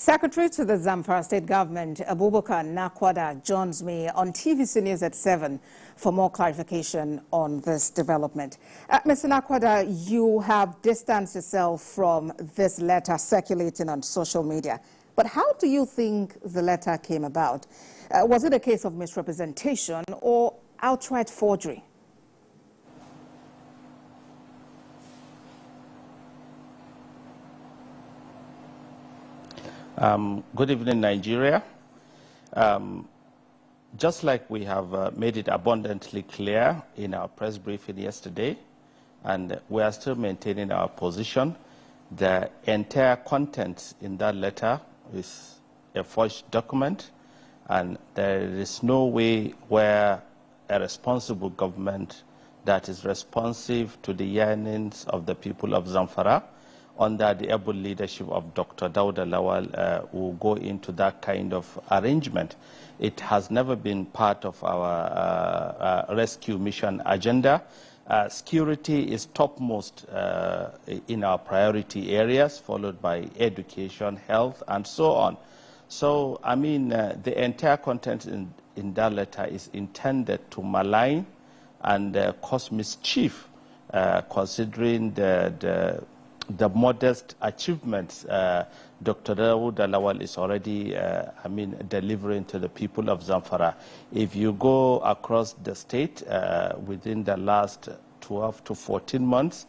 Secretary to the Zamfara State Government, Abubakar Nakwada, joins me on TVC News at 7 for more clarification on this development. Mr. Nakwada, you have distanced yourself from this letter circulating on social media. But how do you think the letter came about? Was it a case of misrepresentation or outright forgery? Good evening, Nigeria. Just like we have made it abundantly clear in our press briefing yesterday, and we are still maintaining our position, the entire content in that letter is a forged document, and there is no way where a responsible government that is responsive to the yearnings of the people of Zamfara under the able leadership of Dr. Dauda Lawal will go into that kind of arrangement. It has never been part of our rescue mission agenda. Security is topmost in our priority areas, followed by education, health, and so on. So, I mean, the entire content in that letter is intended to malign and cause mischief, considering the modest achievements Dr. Dauda Lawal is already, delivering to the people of Zamfara. If you go across the state within the last 12 to 14 months,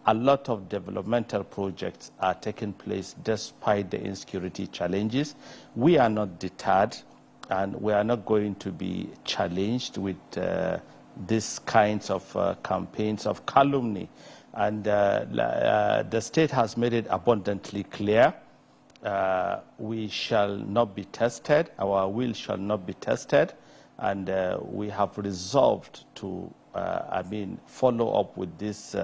a lot of developmental projects are taking place despite the insecurity challenges. We are not deterred, and we are not going to be challenged with these kinds of campaigns of calumny. And the state has made it abundantly clear. We shall not be tested. Our will shall not be tested. And we have resolved to, follow up with this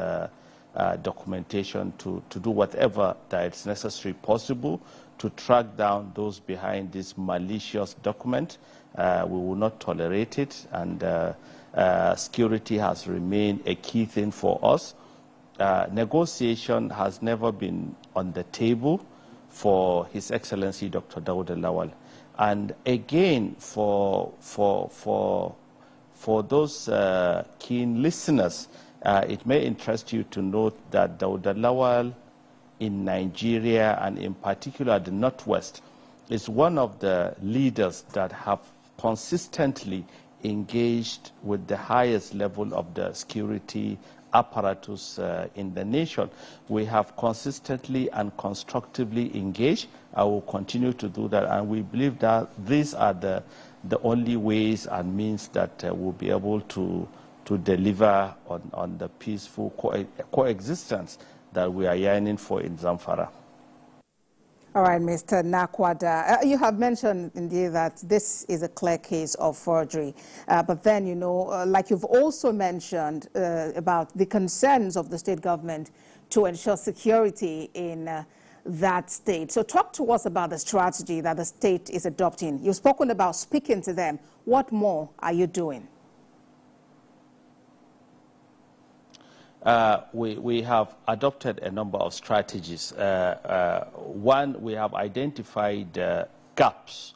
documentation to do whatever that is necessary possible to track down those behind this malicious document. We will not tolerate it. And security has remained a key thing for us. Negotiation has never been on the table for His Excellency Dr. Dauda Lawal. And again, for those keen listeners, it may interest you to note that Dauda Lawal in Nigeria, and in particular the Northwest, is one of the leaders that have consistently engaged with the highest level of the security apparatus in the nation. We have consistently and constructively engaged. I will continue to do that, and we believe that these are the only ways and means that we'll be able to deliver on the peaceful coexistence that we are yearning for in Zamfara. All right, Mr. Nakwada, you have mentioned indeed that this is a clear case of forgery. But then, you know, like you've also mentioned about the concerns of the state government to ensure security in that state. So talk to us about the strategy that the state is adopting. You've spoken about speaking to them. What more are you doing? We have adopted a number of strategies. One, we have identified gaps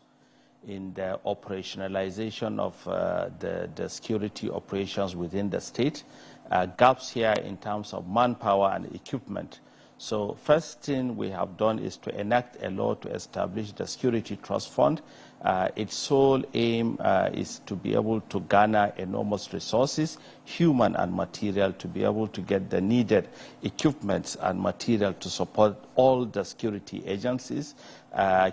in the operationalization of the security operations within the state, gaps here in terms of manpower and equipment. So first thing we have done is to enact a law to establish the Security Trust Fund. Its sole aim is to be able to garner enormous resources, human and material, to be able to get the needed equipment and material to support all the security agencies.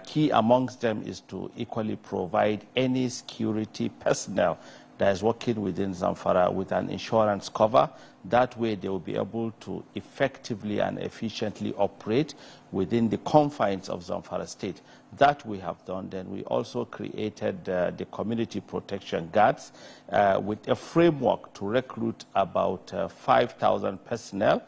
Key amongst them is to equally provide any security personnel that is working within Zamfara with an insurance cover. That way they will be able to effectively and efficiently operate within the confines of Zamfara state. That we have done. Then we also created the community protection guards with a framework to recruit about 5,000 personnel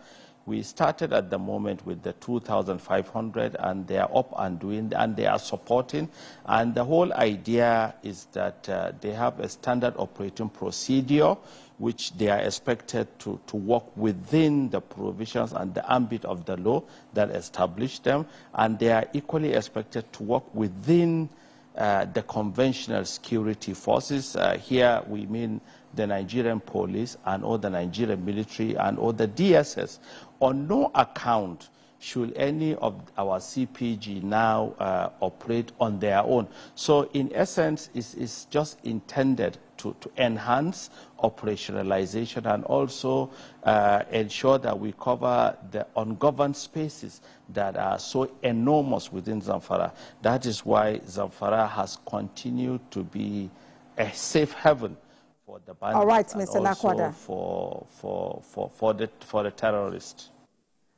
We started at the moment with the 2,500, and they are up and doing, and they are supporting. And the whole idea is that they have a standard operating procedure, which they are expected to work within the provisions and the ambit of the law that established them. And they are equally expected to work within the conventional security forces. Here we mean the Nigerian police and all the Nigerian military and all the DSS. On no account should any of our CPG now operate on their own. So in essence, it's just intended to enhance operationalization and also ensure that we cover the ungoverned spaces that are so enormous within Zamfara. That is why Zamfara has continued to be a safe haven for the bandits. All right, Mr. Nakwada. For the terrorists.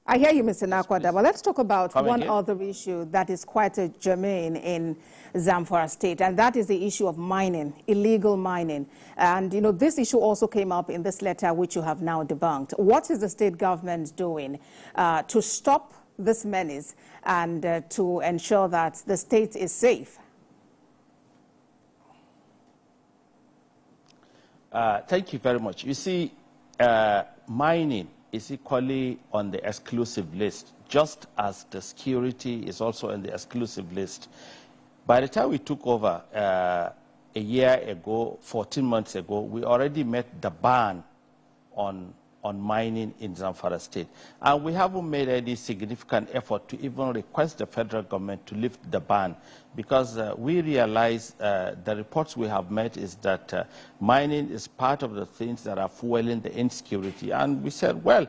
I hear you, Mr. Nakwada, but let's talk about one again? other issue that is quite a germane in Zamfara State, and that is the issue of mining, illegal mining. And, you know, this issue also came up in this letter, which you have now debunked. What is the state government doing to stop this menace and to ensure that the state is safe? Thank you very much. You see, mining is equally on the exclusive list, just as the security is also on the exclusive list. By the time we took over a year ago, 14 months ago, we already met the ban on mining in Zamfara State. And we haven't made any significant effort to even request the federal government to lift the ban, because we realize the reports we have met is that mining is part of the things that are fueling the insecurity. And we said, well,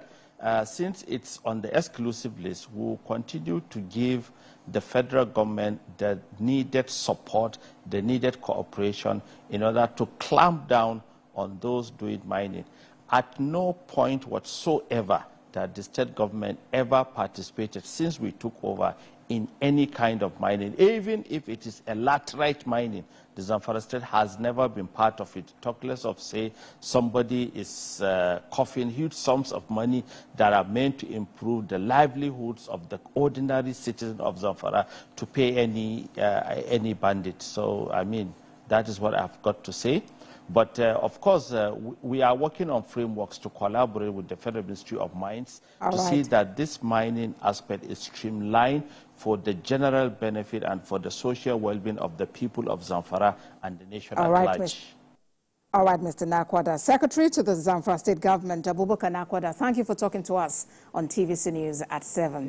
since it's on the exclusive list, we'll continue to give the federal government the needed support, the needed cooperation in order to clamp down on those doing mining. At no point whatsoever that the state government ever participated since we took over in any kind of mining, even if it is a laterite mining. The Zamfara State has never been part of it. Talk less of, say, somebody is coughing huge sums of money that are meant to improve the livelihoods of the ordinary citizen of Zamfara to pay any bandit. So, I mean, that is what I've got to say. But, of course, we are working on frameworks to collaborate with the Federal Ministry of Mines to see that this mining aspect is streamlined for the general benefit and for the social well-being of the people of Zamfara and the nation at large. All right, Mr. Nakwada. Secretary to the Zamfara State Government, Abubakar Nakwada, thank you for talking to us on TVC News at 7.